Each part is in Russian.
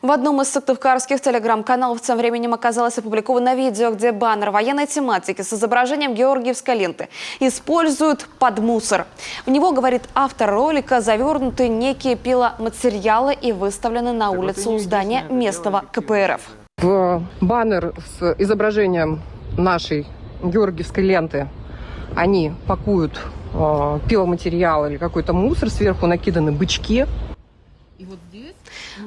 В одном из сыктывкарских телеграм-каналов тем временем оказалось опубликовано видео, где баннер военной тематики с изображением георгиевской ленты используют под мусор. В него, говорит автор ролика, завернуты некие пиломатериалы и выставлены на улице у здания местного КПРФ. В баннер с изображением нашей георгиевской ленты они пакуют пиломатериал или какой-то мусор, сверху накиданы бычки.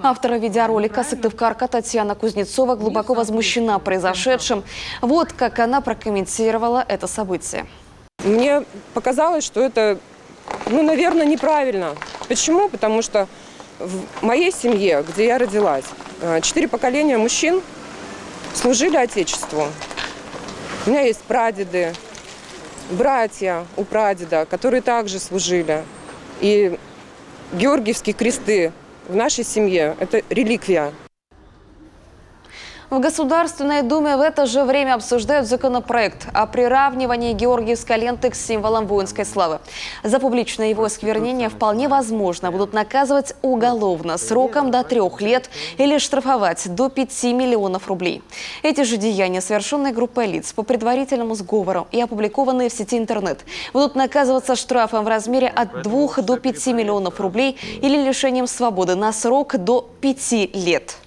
Автор видеоролика, сыктывкарка Татьяна Кузнецова, глубоко возмущена произошедшим. Вот как она прокомментировала это событие. Мне показалось, что это, наверное, неправильно. Почему? Потому что в моей семье, где я родилась, 4 поколения мужчин служили Отечеству. У меня есть прадеды, братья у прадеда, которые также служили. И георгиевские кресты в нашей семье – это реликвия. В Государственной Думе в это же время обсуждают законопроект о приравнивании георгиевской ленты к символам воинской славы. За публичное его осквернение вполне возможно будут наказывать уголовно сроком до 3 лет или штрафовать до 5 миллионов рублей. Эти же деяния, совершенные группой лиц по предварительному сговору и опубликованные в сети интернет, будут наказываться штрафом в размере от 2 до 5 миллионов рублей или лишением свободы на срок до 5 лет.